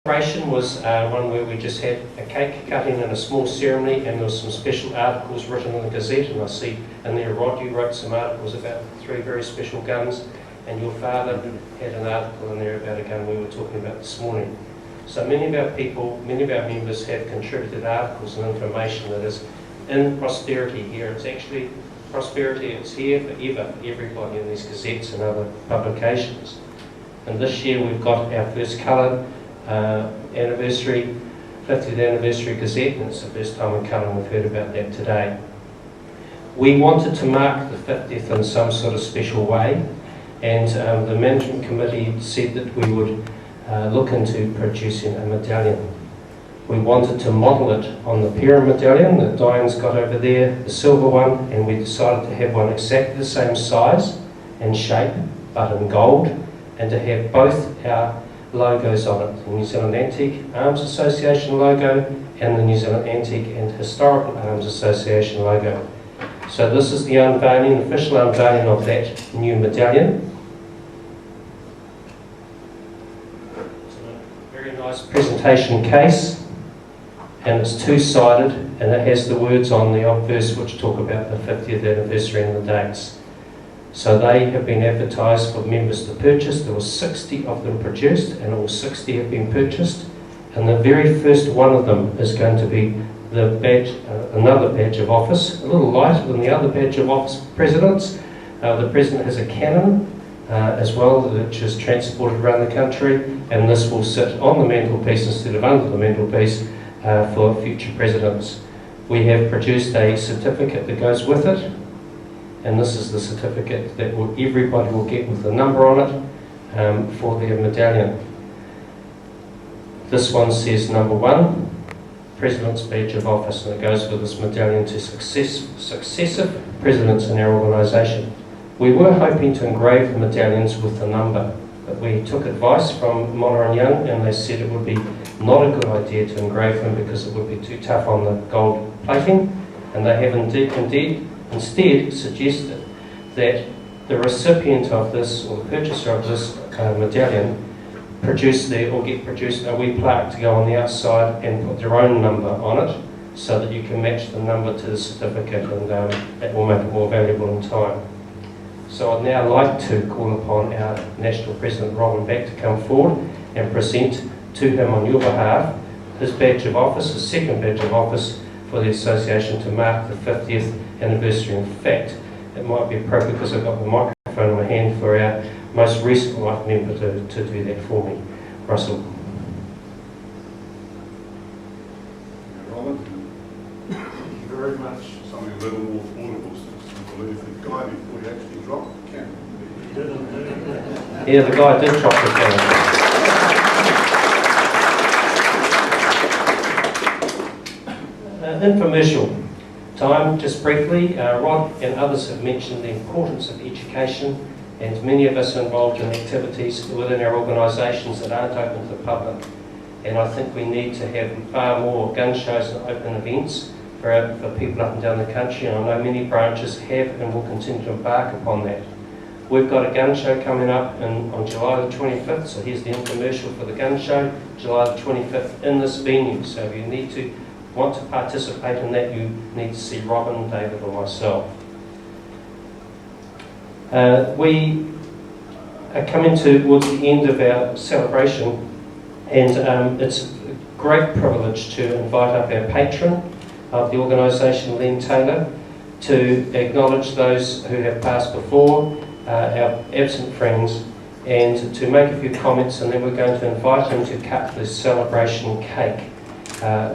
celebration was one where we just had a cake cutting and a small ceremony, and there was some special articles written in the Gazette, and I see in there, Rod, you wrote some articles about 3 very special guns, and your father had an article in there about a gun we were talking about this morning. So many of our people, many of our members have contributed articles and information that is in prosperity here. It's actually prosperity, it's here forever for everybody in these gazettes and other publications. And this year we've got our first colour anniversary, 50th anniversary gazette, and it's the first time in colour, and we've heard about that today. We wanted to mark the 50th in some sort of special way, and the management committee said that we would look into producing a medallion. We wanted to model it on the Pera medallion that Diane's got over there, the silver one, and we decided to have one exactly the same size and shape, but in gold, and to have both our logos on it, the New Zealand Antique Arms Association logo and the New Zealand Antique and Historical Arms Association logo. So this is the unveiling, official unveiling of that new medallion. It's a very nice presentation case, and it's 2-sided, and it has the words on the obverse which talk about the 50th anniversary and the dates. So they have been advertised for members to purchase. There were 60 of them produced, and all 60 have been purchased. And the very first one of them is going to be the badge, another badge of office, a little lighter than the other badge of office presidents. The president has a cannon as well, which is transported around the country, and this will sit on the mantelpiece instead of under the mantelpiece for future presidents. We have produced a certificate that goes with it, and this is the certificate that everybody will get with the number on it for their medallion. This one says number 1, President's Badge of Office, and it goes with this medallion to successive presidents in our organisation. We were hoping to engrave the medallions with the number, but we took advice from Mona & Young, and they said it would be not a good idea to engrave them because it would be too tough on the gold plating, and they have instead suggested that the recipient of this, or the purchaser of this medallion, get produced a wee plaque to go on the outside and put their own number on it, so that you can match the number to the certificate, and that will make it more valuable in time. So I'd now like to call upon our National President Robin Back to come forward and present to him on your behalf his badge of office, his second badge of office for the association to mark the 50th anniversary. In fact, it might be appropriate, because I've got the microphone in my hand, for our most recent life member to do that for me. Russell. Robin, thank you very much. Something a little more affordable, since I believe the guy before you actually dropped the camera. Yeah, the guy did drop the camera. Infomercial time, just briefly. Rod and others have mentioned the importance of education, and many of us are involved in activities within our organisations that aren't open to the public. And I think we need to have far more gun shows and open events for people up and down the country, and I know many branches have and will continue to embark upon that. We've got a gun show coming up on July the 25th, so here's the infomercial for the gun show, July the 25th in this venue. So if you want to participate in that, you need to see Robin, David or myself. We are coming towards the end of our celebration, and it's a great privilege to invite up our patron of the organisation, Len Taylor, to acknowledge those who have passed before, our absent friends, and to make a few comments, and then we're going to invite him to cut the celebration cake,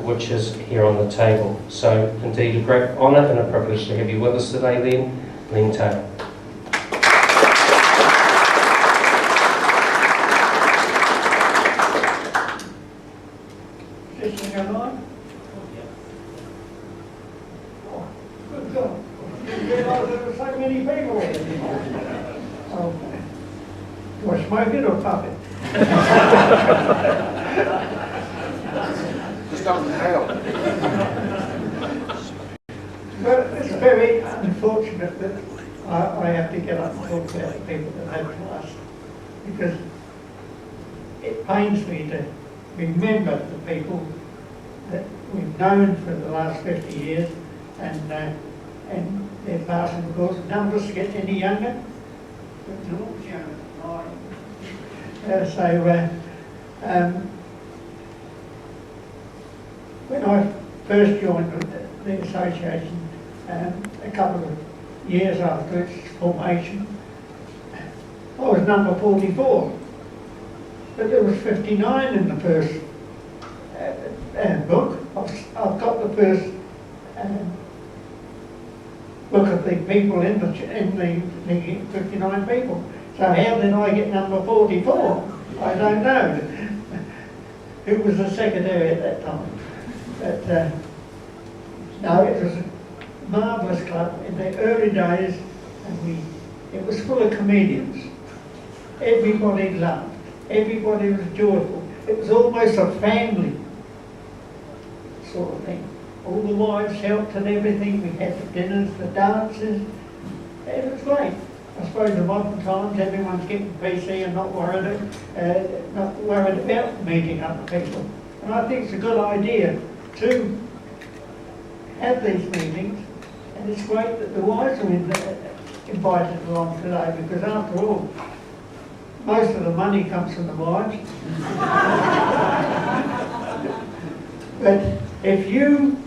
which is here on the table. So indeed a great honour and a privilege to have you with us today, Len Taylor. Smoking or puffing? Just don't inhale. Well, it's very unfortunate that I have to get up and talk about people that have passed, because it pains me to remember the people that we've known for the last 50 years, and they're passing the course. None of us get any younger. But they're all younger than I. When I first joined the association, a couple of years after its formation, I was number 44, but there was 59 in the first book. I've got the first book of the people in the 59 people. So how did I get number 44? I don't know. Who was the secretary at that time? But no, it was a marvellous club in the early days, and it was full of comedians. Everybody laughed. Everybody was joyful. It was almost a family sort of thing. All the wives helped and everything. We had the dinners, the dances. It was great. I suppose in modern times everyone's getting PC and not worried about meeting other people. And I think it's a good idea to have these meetings, and it's great that the wives are invited along today, because after all, most of the money comes from the wives. But if you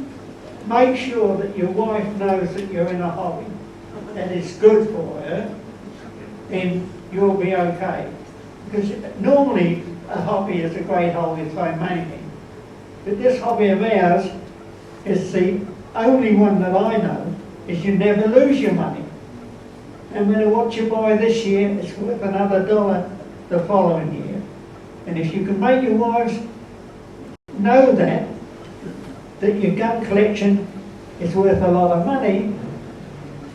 make sure that your wife knows that you're in a hobby that is good for her, then you'll be okay. Because normally a hobby is a great hobby to throw money in. But this hobby of ours is the only one that I know, is you never lose your money. And matter what you buy this year, it's worth another $1 the following year. And if you can make your wives know that your gun collection is worth a lot of money,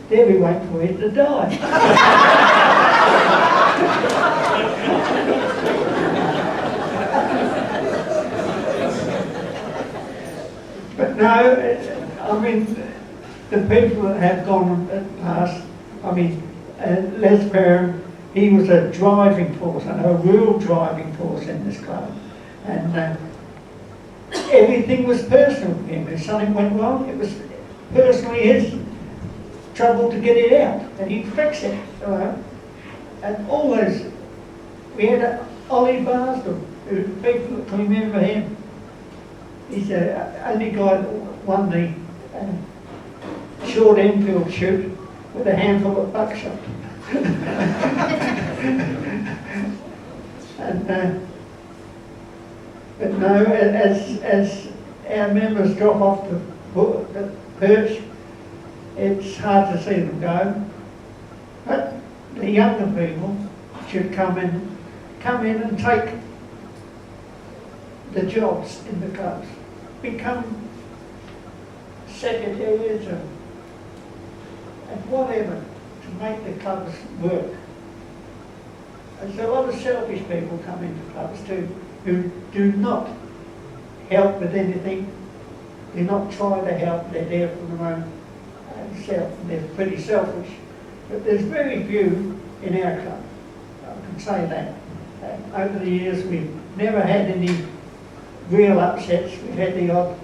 they'll be waiting for you to die. But no, I mean, the people that have gone past, I mean, Les Perham, he was a driving force, and a real driving force in this club. And everything was personal for him. If something went wrong, it was personally his trouble to get it out, and he'd fix it. And all those, we had Ollie Barsdale, who people can remember him. He's the only guy that won the short Enfield shoot with a handful of buckshot. And but no, as our members drop off the perch, it's hard to see them go. But the younger people should come in and take the jobs in the clubs, become secretaries and whatever to make the clubs work. There's a lot of selfish people come into clubs too, who do not help with anything, do not try to help, they're there for their own self, they're pretty selfish. But there's very few in our club, I can say that. Over the years we've never had any real upsets. We've had the odd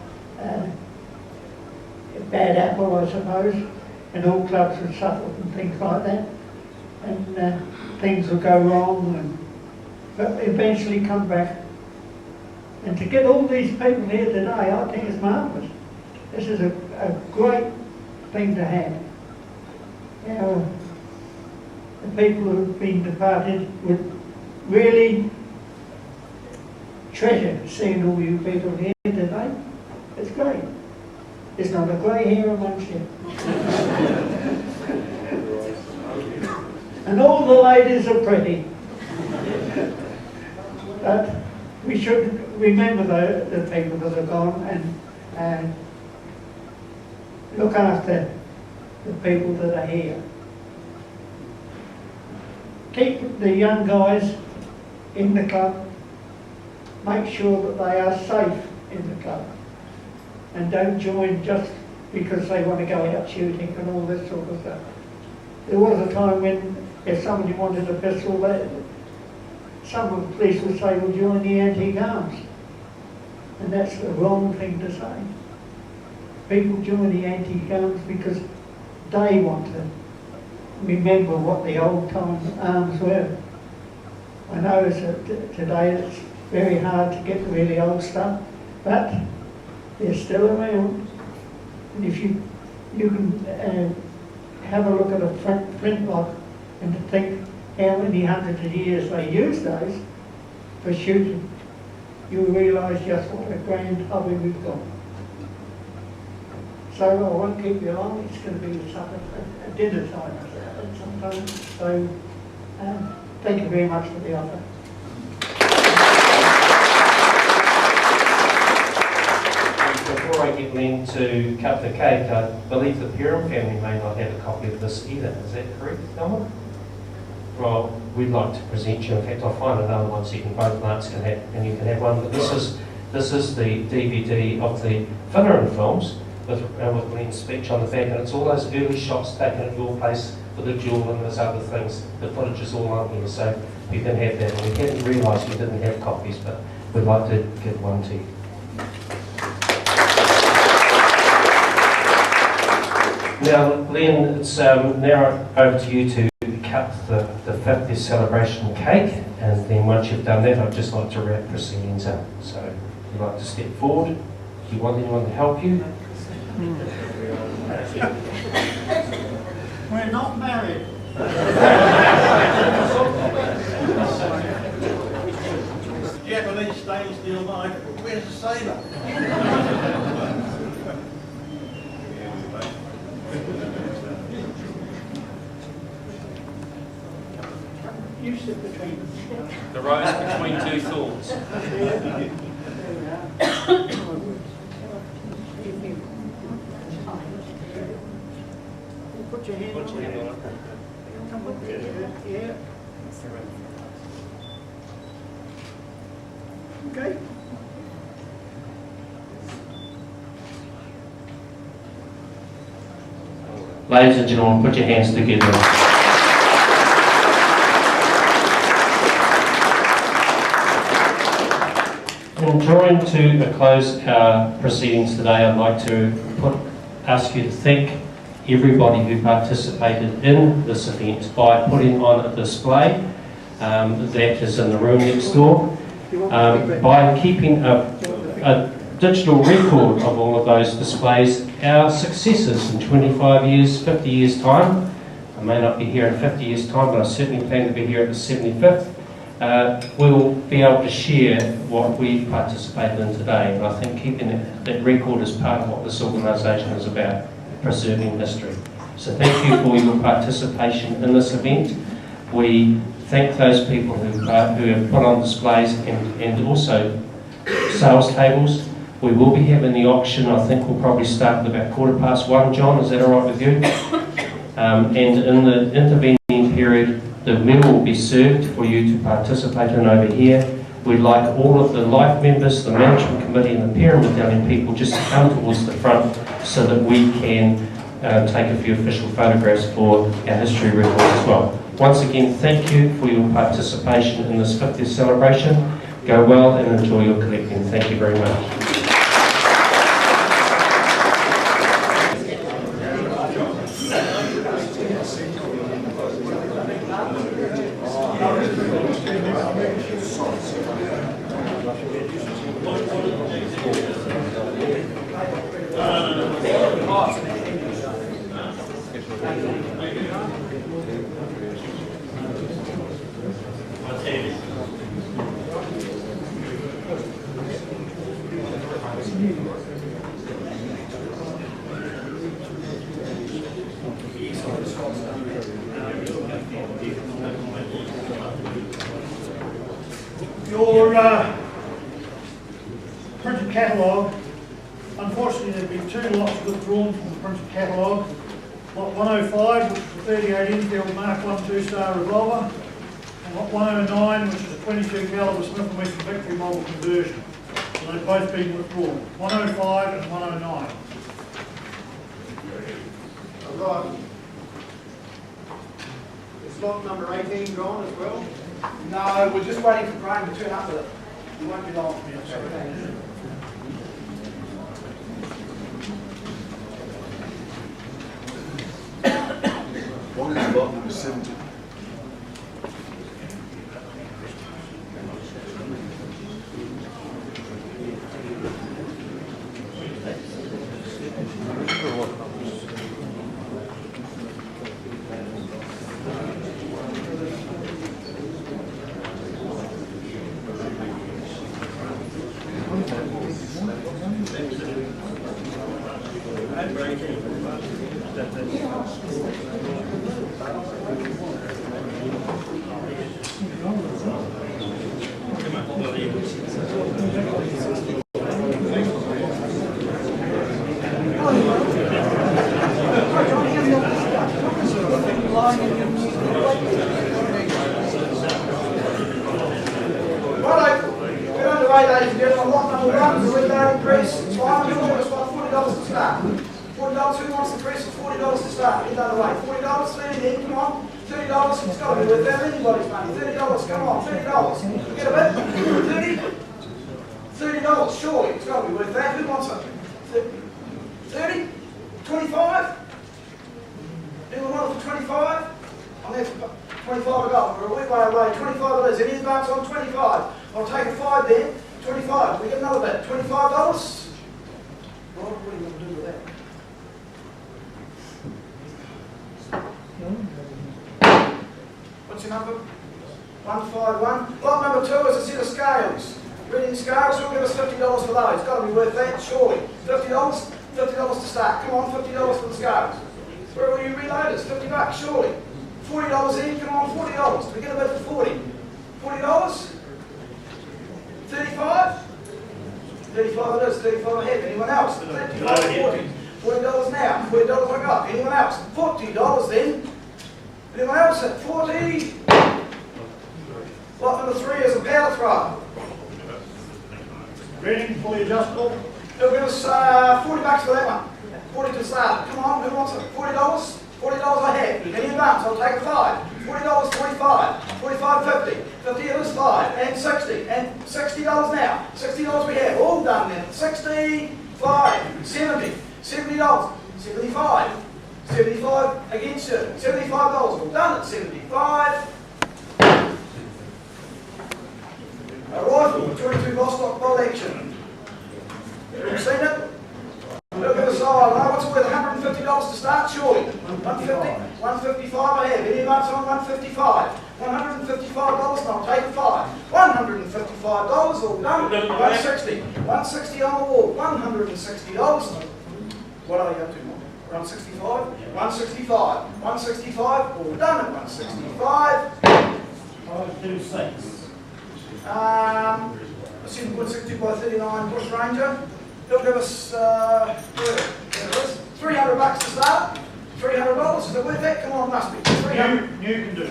bad apple, I suppose, and all clubs would suffer from things like that, and things would go wrong, but eventually come back. And to get all these people here today, I think is marvellous. This is a great thing to have. Now, the people who have been departed would really treasure seeing all you people here today. It's great. There's not a grey hair amongst you. And all the ladies are pretty. But we should remember the people that are gone and look after the people that are here. Keep the young guys in the club. Make sure that they are safe in the club. And don't join just because they want to go out shooting and all this sort of stuff. There was a time when if somebody wanted a pistol, some of the police would say, well, join the antique arms. And that's the wrong thing to say. People join the anti-guns because they want to remember what the old time arms were. I know today it's very hard to get the really old stuff, but they're still around. And if you can have a look at a flintlock and to think how many hundreds of years they used those for shooting, you'll realise just what a grand hobby we've got. So I won't keep you long, it's going to be supper, dinner time at some time. So thank you very much for the offer. Before I get Len to cut the cake, I believe the Perham family may not have a copy of this either. Is that correct, Thelma? Well, we'd like to present you. In fact, I'll find another one so you can both Marks can have, and you can have one. But this is the DVD of the Finneran films with Len's speech on the back, and it's all those early shots taken at your place with the jewel and those other things. The footage is all on here, so you can have that. And we hadn't realised you didn't have copies, but we'd like to give one to you. Now, Len, it's now over to you to cut the 50th celebration cake, and then once you've done that, I'd just like to wrap proceedings up. So, if you'd like to step forward, do you want anyone to help you? We're not married. Japanese stainless steel knife. Where's the saber? You sit between them. The rose between two thoughts. Put your hand on it. Come with me. Yeah. Okay. Ladies and gentlemen, put your hands together. In drawing to a close our proceedings today, I'd like to ask you to thank everybody who participated in this event by putting on a display that is in the room next door, by keeping a digital record of all of those displays. Our successes in 25 years, 50 years time, I may not be here in 50 years time, but I certainly plan to be here at the 75th. We'll be able to share what we participated in today, and I think keeping that record is part of what this organisation is about, preserving history. So thank you for your participation in this event. We thank those people who have put on displays and also sales tables. We will be having the auction. I think we'll probably start at about 1:15. John, is that all right with you? And in the intervening period, the meal will be served for you to participate in over here. We'd like all of the life members, the management committee and the Perham Battalion people just to come towards the front so that we can take a few official photographs for our history record as well. Once again, thank you for your participation in this 50th celebration. Go well and enjoy your collecting. Thank you very much. Your printed catalogue, unfortunately there have been two lots withdrawn from the printed catalogue. Lot 105, which is a 38 Enfield Mark 1 2-star revolver, and Lot 109, which is a 22 caliber Smith & Wesson Victory model conversion. So they've both been withdrawn, 105 and 109. Right. Is lot number 18 gone as well? No, we're just waiting for Graham to turn up with it. It won't be long. 70. Righto, get underway, ladies and gentlemen. Lot number one is a rebate increase. Simon, who wants $40 to start? $40, who wants the increase of $40 to start? Get underway. $40, 30 then, come on. $30, it's got to be worth that. Anybody's money. $30, come on. $30. Get a bit? $30, surely, it's got to be worth that. Who wants it? 30? 25? Anyone want it for 25? I'm there for 25 to go. We're a wee way away. 25 it is. Any advance on 25? I'll take a 5 then. 25. We get another bit. $25? What are we going to do with that? What's your number? 151. Lot number 2 is a set of scales. Reading scales, who'll give us $50 for those? It's got to be worth that, surely. $50? $50 to start. Come on, $50 for the scales. Where will you reload us? $50, surely. $40 in, come on, $40. Do we get a bit for 40? $40? 35? 35 it is, 35 ahead. Anyone else? 35, 40. $40 now, $40 I got. Anyone else? $40 then. Anyone else at 40? Lot number 3 is a power thrower. Reading, fully adjustable. They'll give us $40 for that one. 40 to start. Come on, who wants it? $40? $40 I have. Any advance? I'll take a 5. $40, 45. 45, 50. 50 it is 5. And 60. And $60 now. $60 we have. All done then. 65. 70. $70. 75. 75 against you. $75. All done at 75. A rifle, 22 Vostok bolt action. You've seen it? Look at the side. Now, what's it worth? $150 to start, surely. 150, 155 I have. Any advance on 155? $155 and I'll take a 5. $155 all done. 160. 160 on the wall. $160. What are you up to, Mike? 165? 165. 165 all done at 165. 526. Assume 160 by 39 Bush Ranger. They'll give us $300 to start. $300. Is it worth that? Come on, must be. 300. New can do.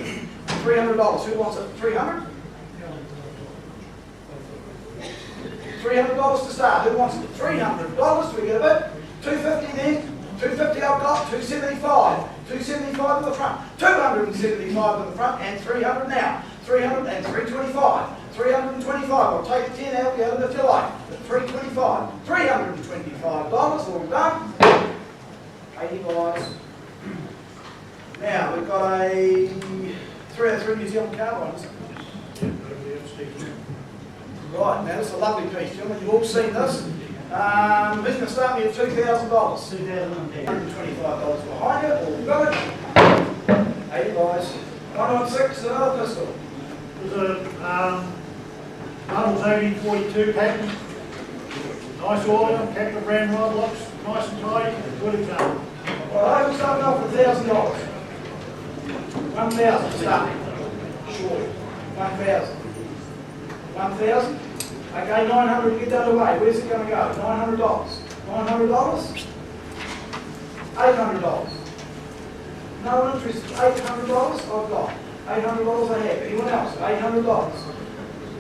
$300. Who wants it? 300. $300 to start. Who wants it? $300. Do we get a bit? 250 then. 250 I've got. 275. 275 in the front. 275 in the front and 300 now. 300 and 325. 325. I'll take a 10 out the other if you like. But 325. $325 all done. 80 guys. Now we've got a 303 New Zealand carbine, isn't it? Right, now this is a lovely piece, gentlemen. You've all seen this. Who's going to start me at $2,000? $125 behind it. All got it. 80 guys. 116, another pistol. There's a Arnold's 1842 patent. Nice order, Capital brand rod locks, nice and tight, good example. Well, I'm starting off with $1,000. 1,000 starting. Sure. 1,000. 1,000. Okay, 900 to get that away. Where's it going to go? $900. $900. $800. No one interested. $800 I've got. $800 I have. Anyone else? $800.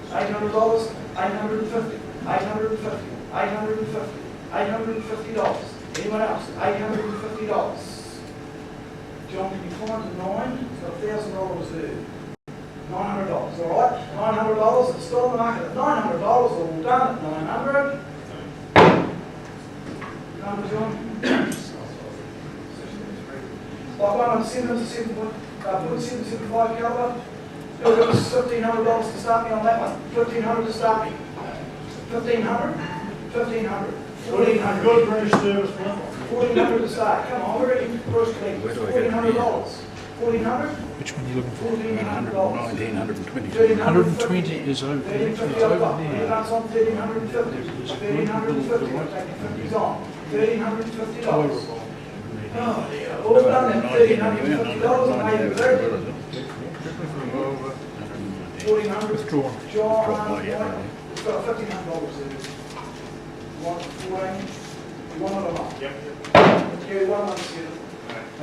$800. $850. $850. $850. $850. Anyone else? $850. John, can you find the 9? It's got $1,000 there. $900, all right? $900, it's still on the market at $900, all done at $900. Number, John? Like one on 7 to 7 point. .75 caliber. He'll give us $1,500 to start me on that one. $1,500 to start me. $1,500? $1,500. $1,400. Good British service, man. $1,400 to start. Come on, we're ready for first league. $1,400. $1,400? Which one are you looking for? $1,400. 120. 1,350 is over, $1,350 That's on $1,350. $1,350. I'll take the 50s on. $1,350. Oh, dear. All done then. $1,350. I made it very good. 1,400. Withdrawn. John, Yeah. it's got $1,500 in it. One, 14. You want another one? Yep. Okay, 117.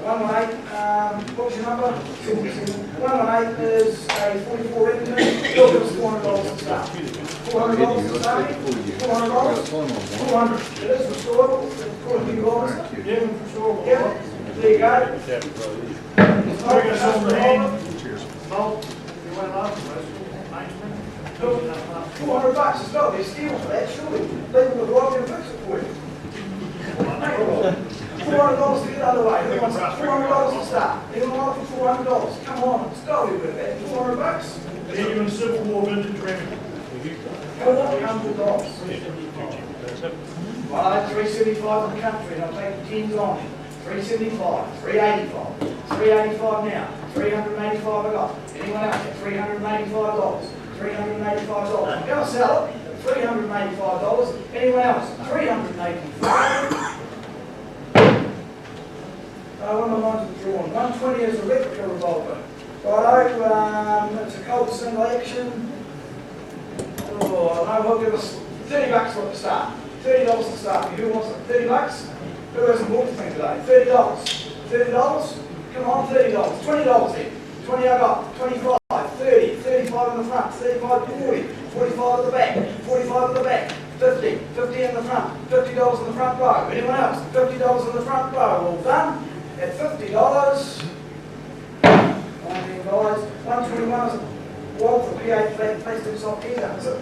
118, what was your number? 118 is a 44 Remington. He'll give us $400 to start. $400 to start. $400. $400. It is restorable. It's according to your officer. Yeah, for sure. Yep. There you go. Bring us on the hand. Bolt. You went last, mainspring. $400. It's got to be a steal for that, surely. People would drive and fix it for you. $400 to get out of the way. Who wants $400 to start? Anyone want it for $400? Come on, it's got to be worth that. $400. Genuine Civil War vintage Remington. $400. Well, I had 375 in the country, and I'll take the teams on it. 375, 385, 385 now, 385 I got. Anyone else at $385? $385. I'm going to sell it. $385. Anyone else? $385. One of mine's withdrawn. 120 is a replica revolver. Righto, it's a Colt single action. Oh, no, we'll give us $30 for it to start. $30 to start. Who wants it? $30? Who hasn't bought the thing today? $30. $30? Come on, $30. $20 then. 20 I got. 25. 30. 35 in the front. 35 to 40. 45 at the back. 45 at the back. 50. 50 in the front. $50 in the front row. Anyone else? $50 in the front row. All done. At $50. $19. 121 is a wall for PA placed himself here, is it?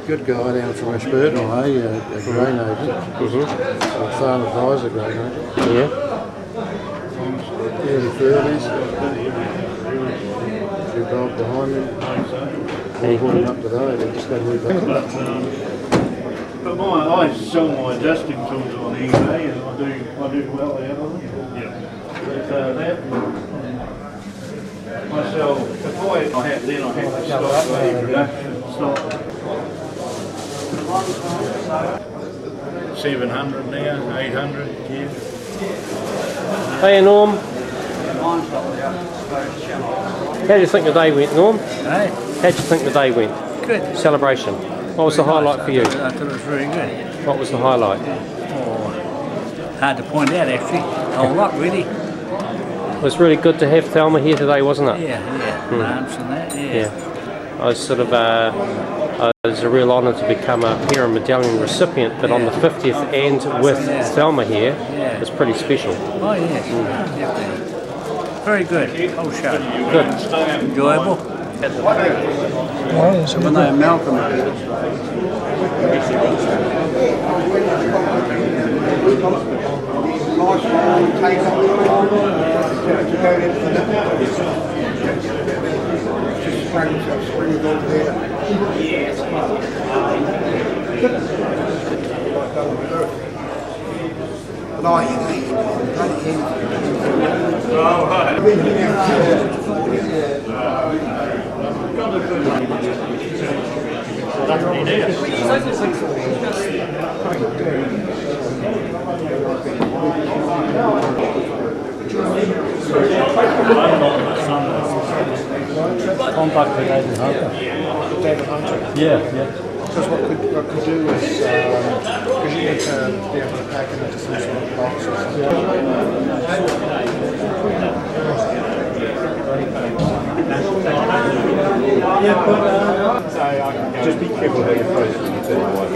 Good guy down from Ashburton, a grain agent. A farm advisor grain agent. Yeah. Early 30s. Few gold behind me. All holding up today, they just got to move back. But I sell my adjusting tools on eBay and I do well out of them. Yeah. But that, myself, if I have to stop the production, stop. 700 now, 800, yeah. Hey Norm. How do you think the day went, Norm? Hey, How do you think the day went? good. Celebration. What was the highlight for you? I thought it was very good. What was the highlight? Oh, hard to point out actually. A whole lot really. It was really good to have Thelma here today, wasn't it? Yeah. Dance and that, Yeah. I was sort of, it was a real honour to become a Heron Medallion recipient, but on the 50th and with Thelma here, it was pretty special. Oh yes, definitely. Very good. Whole show. Good. Enjoyable. When they Malcolm Contact with David Hunter. Yeah. Because what could do is, because you need to be able to pack it into some sort of box or something. Just be careful how you approach it when you tell your wife.